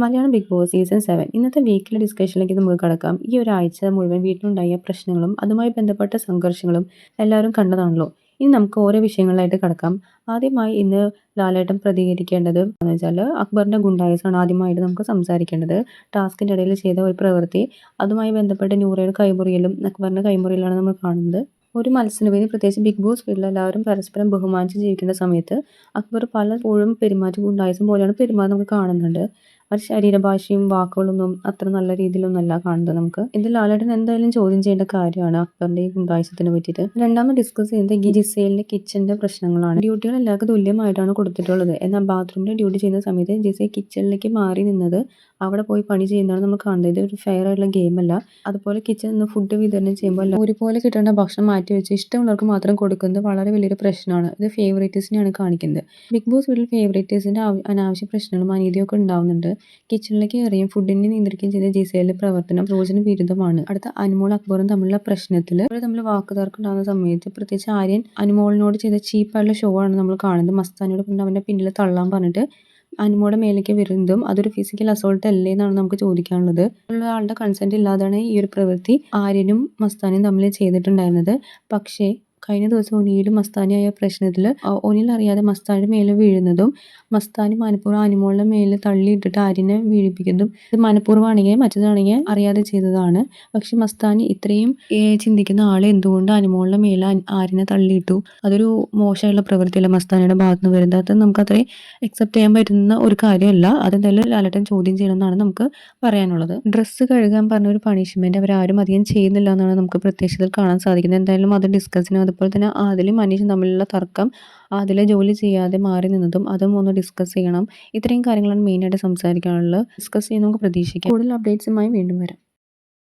Malayalam big boss season 7 ഇന്നത്തെ വീക്കിലെ ഡിസ്കഷനിലേക്ക് നമുക്ക് കടക്കാം. ഈ ഒരാഴ്ച മുഴുവൻ വീട്ടിലുണ്ടായ പ്രശ്നങ്ങളും അതുമായി ബന്ധപ്പെട്ട സംഘർഷങ്ങളും എല്ലാവരും കണ്ടതാണല്ലോ. ഇനി നമുക്ക് ഓരോ വിഷയങ്ങളിലായിട്ട് കടക്കാം. ആദ്യമായി ഇന്ന് ലാലേട്ടൻ പ്രതികരിക്കേണ്ടത് എന്ന് വെച്ചാൽ അക്ബറിന്റെ ഗുണ്ടായിസാണ് ആദ്യമായിട്ട് നമുക്ക് സംസാരിക്കേണ്ടത്. ടാസ്കിന്റെ ഇടയിൽ ചെയ്ത ഒരു പ്രവൃത്തി, അതുമായി ബന്ധപ്പെട്ട് നൂറയുടെ കൈമുറിയലും അക്ബറിന്റെ കൈമുറിയലാണ് നമ്മൾ കാണുന്നത്. ഒരു മത്സരവേദി, പ്രത്യേകിച്ച് ബിഗ് ബോസ് വീട്ടിൽ എല്ലാവരും പരസ്പരം ബഹുമാനിച്ച് ജീവിക്കേണ്ട സമയത്ത് അക്ബർ പലപ്പോഴും പെരുമാറ്റം ഗുണ്ടായിസം പോലെയാണ് പെരുമാറുന്നത് നമുക്ക് കാണുന്നുണ്ട്. ഒരു ശരീരഭാഷയും വാക്കുകളൊന്നും അത്ര നല്ല രീതിയിലൊന്നല്ല കാണുന്നത് നമുക്ക്. ഇത് ലാലേട്ടൻ എന്തായാലും ചോദ്യം ചെയ്യേണ്ട കാര്യമാണ് അക്ബറിന്റെ ഈ ഗുണ്ടായിസത്തിനെ പറ്റിയിട്ട്. രണ്ടാമത് ഡിസ്കസ് ചെയ്യുന്നത് ജിസേലിന്റെ കിച്ചണിന്റെ പ്രശ്നങ്ങളാണ്. ഡ്യൂട്ടികൾ എല്ലാവർക്കും തുല്യമായിട്ടാണ് കൊടുത്തിട്ടുള്ളത്. എന്നാൽ ബാത്റൂമിന്റെ ഡ്യൂട്ടി ചെയ്യുന്ന സമയത്ത് ജിസേ കിച്ചണിലേക്ക് മാറി നിന്നത് അവിടെ പോയി പണി ചെയ്യുന്നതാണ് നമ്മൾ കാണുന്നത്. ഇത് ഒരു ഫെയർ ആയിട്ടുള്ള ഗെയിമല്ല. അതുപോലെ കിച്ചണിൽ നിന്ന് ഫുഡ് വിതരണം ചെയ്യുമ്പോൾ ഒരുപോലെ കിട്ടേണ്ട ഭക്ഷണം മാറ്റി വെച്ച് ഇഷ്ടമുള്ളവർക്ക് മാത്രം കൊടുക്കുന്നത് വളരെ വലിയൊരു പ്രശ്നമാണ്. ഇത് ഫേവറേറ്റീവ്സിനെയാണ് കാണിക്കുന്നത്. ബിഗ് ബോസ് വീട്ടിൽ ഫേവറേറ്റീവ്സിന്റെ അനാവശ്യ പ്രശ്നങ്ങളും അനീതിയൊക്കെ ഉണ്ടാവുന്നുണ്ട്. കിച്ചണിലേക്ക് കയറിയും ഫുഡിനെ നിയന്ത്രിക്കുകയും ചെയ്ത ജിസേലിന്റെ പ്രവർത്തനം റോജിന് വിരുദ്ധമാണ്. അടുത്ത അനുമോൾ അക്ബറും തമ്മിലുള്ള പ്രശ്നത്തിൽ തമ്മിൽ വാക്കുതർക്കം ഉണ്ടാകുന്ന സമയത്ത് പ്രത്യേകിച്ച് ആര്യൻ അനുമോളിനോട് ചെയ്ത ചീപ്പായിട്ടുള്ള ഷോ ആണ് നമ്മൾ കാണുന്നത്. മസ്താനിയോട് കൊണ്ട് അവന്റെ പിന്നിൽ തള്ളാൻ പറഞ്ഞിട്ട് അനുമോടെ മേലേക്ക് വരുന്നതും അതൊരു ഫിസിക്കൽ അസോൾട്ട് അല്ലേ എന്നാണ് നമുക്ക് ചോദിക്കാനുള്ളത്. ഉള്ള ആളുടെ കൺസെന്റ് ഇല്ലാതാണ് ഈ ഒരു പ്രവൃത്തി ആര്യനും മസ്താനിയും തമ്മിൽ ചെയ്തിട്ടുണ്ടായിരുന്നത്. പക്ഷേ കഴിഞ്ഞ ദിവസം ഒനിയിലും മസ്താനിയായ പ്രശ്നത്തിൽ ഒനിൽ അറിയാതെ മസ്താനിയുടെ മേലെ വീഴുന്നതും മസ്താനി മനഃപൂർവ്വം അനുമോളുടെ മേലെ തള്ളിയിട്ടിട്ട് ആര്യനെ വീഴിപ്പിക്കുന്നതും ഇത് മനഃപൂർവ്വമാണെങ്കിൽ മറ്റേതാണെങ്കിൽ അറിയാതെ ചെയ്തതാണ്. പക്ഷെ മസ്താനി ഇത്രയും ചിന്തിക്കുന്ന ആൾ എന്തുകൊണ്ട് അനുമോളുടെ മേലെ ആര്യനെ തള്ളിയിട്ടു? അതൊരു മോശമായുള്ള പ്രവൃത്തിയല്ല മസ്താനിയുടെ ഭാഗത്ത് നിന്ന് വരുന്നത്. അത് നമുക്ക് അത്രയും അക്സെപ്റ്റ് ചെയ്യാൻ പറ്റുന്ന ഒരു കാര്യമല്ല. അതെന്തായാലും ലാലേട്ടൻ ചോദ്യം ചെയ്യണമെന്നാണ് നമുക്ക് പറയാനുള്ളത്. ഡ്രസ്സ് കഴുകാൻ പറഞ്ഞ ഒരു പണിഷ്മെന്റ് അവരാരും അധികം ചെയ്യുന്നില്ല എന്നാണ് നമുക്ക് പ്രത്യക്ഷത്തിൽ കാണാൻ സാധിക്കുന്നത്. എന്തായാലും അത് ഡിസ്കസിനും അതുപോലെ തന്നെ ആദിലും അനീഷും തമ്മിലുള്ള തർക്കം, അതിലെ ജോലി ചെയ്യാതെ മാറി നിന്നതും അതും ഒന്ന് ഡിസ്കസ് ചെയ്യണം. ഇത്രയും കാര്യങ്ങളാണ് മെയിനായിട്ട് സംസാരിക്കാനുള്ളത്. ഡിസ്കസ് ചെയ്യാൻ നമുക്ക് പ്രതീക്ഷിക്കാം. കൂടുതൽ അപ്ഡേറ്റ്സുമായി വീണ്ടും വരാം.